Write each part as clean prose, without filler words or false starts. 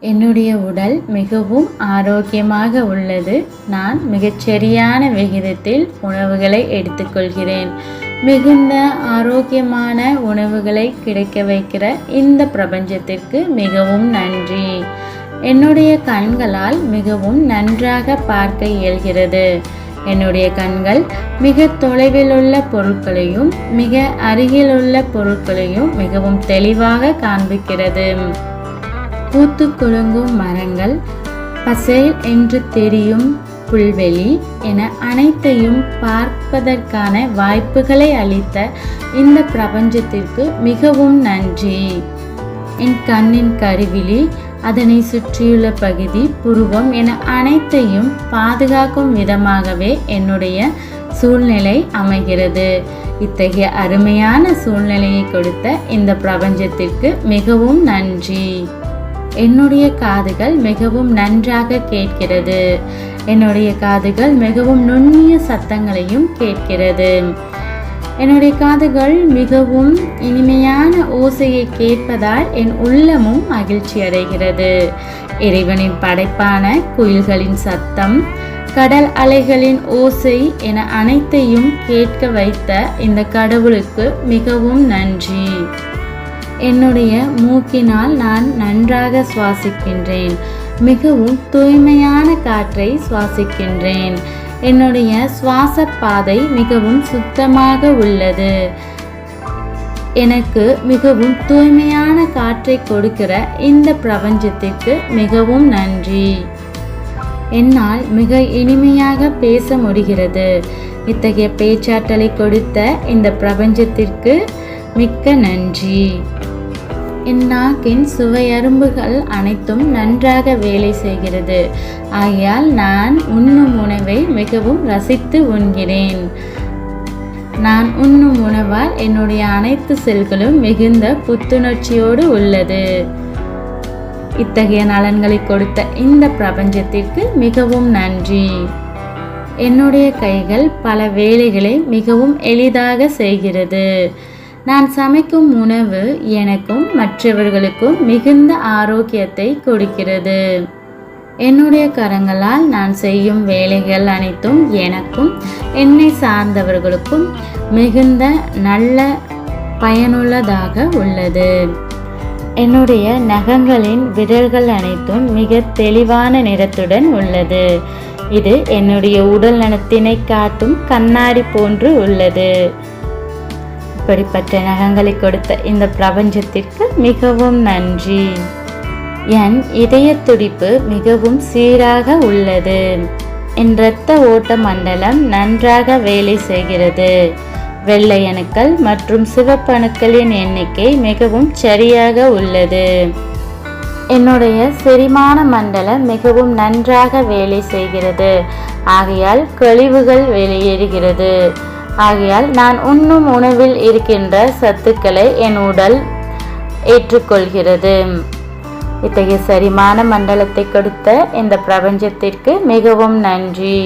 என்னுடைய உடல் மிகவும் ஆரோக்கியமாக உள்ளது. நான் மிகச்சரியான விகிதத்தில் உணவுகளை எடுத்துக்கொள்கிறேன். மிகுந்த ஆரோக்கியமான உணவுகளை கிடைக்க வைக்கிற இந்த பிரபஞ்சத்திற்கு மிகவும் நன்றி. என்னுடைய கண்களால் மிகவும் நன்றாக பார்க்க இயல்கிறது. என்னுடைய கண்கள் மிக தொலைவில் உள்ள பொருட்களையும் மிக அருகில் உள்ள பொருட்களையும் மிகவும் தெளிவாக காண்பிக்கிறது. பூத்து குலுங்கும் மரங்கள், பசேல் என்று தெரியும் புல்வெளி என அனைத்தையும் பார்ப்பதற்கான வாய்ப்புகளை அளித்த இந்த பிரபஞ்சத்திற்கு மிகவும் நன்றி. என் கண்ணின் கருவிழி, அதனை சுற்றியுள்ள பகுதி, புருவம் என அனைத்தையும் பாதுகாக்கும் விதமாகவே என்னுடைய சூழ்நிலை அமைகிறது. இத்தகைய அருமையான சூழ்நிலையை கொடுத்த இந்த பிரபஞ்சத்திற்கு மிகவும் நன்றி. என்னுடைய காதுகள் மிகவும் நன்றாக கேட்கிறது. என்னுடைய காதுகள் மிகவும் நுண்ணிய சத்தங்களையும் கேட்கிறது. என்னுடைய காதுகள் மிகவும் இனிமையான ஓசையை கேட்பதால் என் உள்ளமும் மகிழ்ச்சி அடைகிறது. இறைவனின் படைப்பான குயில்களின் சத்தம், கடல் அலைகளின் ஓசை என அனைத்தையும் கேட்க வைத்த இந்த கடவுளுக்கு மிகவும் நன்றி. என்னுடைய மூக்கினால் நான் நன்றாக சுவாசிக்கின்றேன். மிகவும் தூய்மையான காற்றை சுவாசிக்கின்றேன். என்னுடைய சுவாச பாதை மிகவும் சுத்தமாக உள்ளது. எனக்கு மிகவும் தூய்மையான காற்றை கொடுக்கிற இந்த பிரபஞ்சத்திற்கு மிகவும் நன்றி. என்னால் மிக இனிமையாக பேச முடிகிறது. இத்தகைய பேச்சாற்றலை கொடுத்த இந்த பிரபஞ்சத்திற்கு மிக்க நன்றி. என் நாக்கின் சுவையரும்புகள் அனைத்தும் நன்றாக வேலை செய்கிறது. ஆகையால் நான் உண்ணும் உணவை மிகவும் ரசித்து உண்கிறேன். நான் உண்ணும் உணவால் என்னுடைய அனைத்து செல்களும் மிகுந்த புத்துணர்ச்சியோடு உள்ளது. இத்தகைய நலன்களை கொடுத்த இந்த பிரபஞ்சத்திற்கு மிகவும் நன்றி. என்னுடைய கைகள் பல வேலைகளை மிகவும் எளிதாக செய்கிறது. நான் சமைக்கும் உணவு எனக்கும் மற்றவர்களுக்கும் மிகுந்த ஆரோக்கியத்தை கொடுக்கிறது. என்னுடைய கரங்களால் நான் செய்யும் வேலைகள் அனைத்தும் எனக்கும் என்னை சார்ந்தவர்களுக்கும் மிகுந்த நல்ல பயனுள்ளதாக உள்ளது. என்னுடைய நகங்களின் விரல்கள் அனைத்தும் மிக தெளிவான நிறத்துடன் உள்ளது. இது என்னுடைய உடல் நலத்தினை காட்டும் கண்ணாடி போன்று உள்ளது. இப்படிப்பட்ட நகங்களை கொடுத்த இந்த பிரபஞ்சத்திற்கு மிகவும் நன்றி. என் இதய துடிப்பு மிகவும் சீராக உள்ளது. என் இரத்த ஓட்ட மண்டலம் நன்றாக வேலை செய்கிறது. வெள்ளை அணுக்கள் மற்றும் சிவப்பு அணுக்களின் எண்ணிக்கை மிகவும் சரியாக உள்ளது. என்னுடைய செரிமான மண்டலம் மிகவும் நன்றாக வேலை செய்கிறது. ஆகையால் கழிவுகள் வெளியேறுகிறது. ஆகையால் நான் உண்ணும் உணவில் இருக்கின்ற சத்துக்களை என் உடல் ஏற்றுக்கொள்கிறது. இத்தகைய செரிமான மண்டலத்தை கொடுத்த இந்த பிரபஞ்சத்திற்கு மிகவும் நன்றி.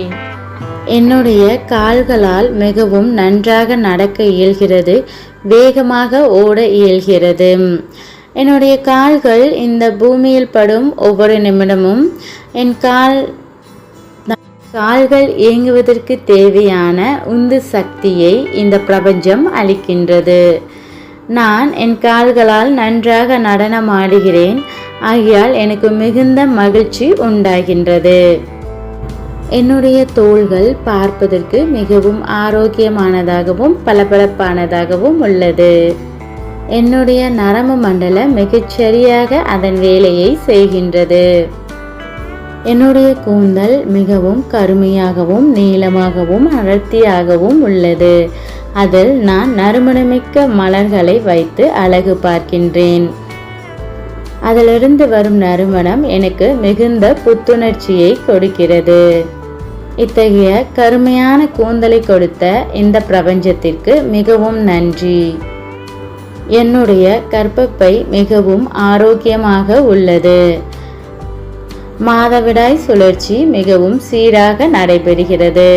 என்னுடைய கால்களால் மிகவும் நன்றாக நடக்க இயல்கிறது. வேகமாக ஓட இயல்கிறது. என்னுடைய கால்கள் இந்த பூமியில் படும் ஒவ்வொரு நிமிடமும் என் கால்கள் இயங்குவதற்கு தேவையான உந்து சக்தியை இந்த பிரபஞ்சம் அளிக்கின்றது. நான் என் கால்களால் நன்றாக நடனமாடுகிறேன். ஆகையால் எனக்கு மிகுந்த மகிழ்ச்சி உண்டாகின்றது. என்னுடைய தோள்கள் பார்ப்பதற்கு மிகவும் ஆரோக்கியமானதாகவும் பளபளப்பானதாகவும் உள்ளது. என்னுடைய நரம்பு மண்டலம் மிகச்சரியாக அதன் வேலையை செய்கின்றது. என்னுடைய கூந்தல் மிகவும் கருமையாகவும் நீளமாகவும் அடர்த்தியாகவும் உள்ளது. அதில் நான் நறுமணமிக்க மலர்களை வைத்து அழகு பார்க்கின்றேன். அதிலிருந்து வரும் நறுமணம் எனக்கு மிகுந்த புத்துணர்ச்சியை கொடுக்கிறது. இத்தகைய கருமையான கூந்தலை கொடுத்த இந்த பிரபஞ்சத்திற்கு மிகவும் நன்றி. என்னுடைய கர்ப்பப்பை மிகவும் ஆரோக்கியமாக உள்ளது. மாதவிடாய் சுழற்சி மிகவும் சீராக நடைபெறுகிறது.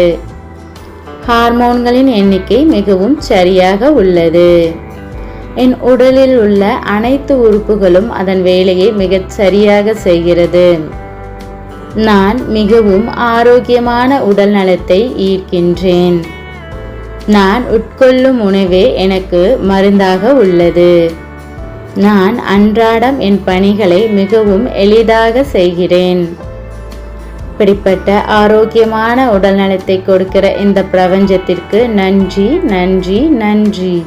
ஹார்மோன்களின் எண்ணிக்கை மிகவும் சரியாக உள்ளது. என் உடலில் உள்ள அனைத்து உறுப்புகளும் அதன் வேலையை மிகச் சரியாக செய்கிறது. நான் மிகவும் ஆரோக்கியமான உடல் நலத்தை ஈர்க்கின்றேன். நான் உட்கொள்ளும் உணவே எனக்கு மருந்தாக உள்ளது. நான் அன்றாடம் என் பணிகளை மிகவும் எளிதாக செய்கிறேன். இப்படிப்பட்ட ஆரோக்கியமான உடல் நலத்தை கொடுக்கிற இந்த பிரபஞ்சத்திற்கு நன்றி, நன்றி, நன்றி.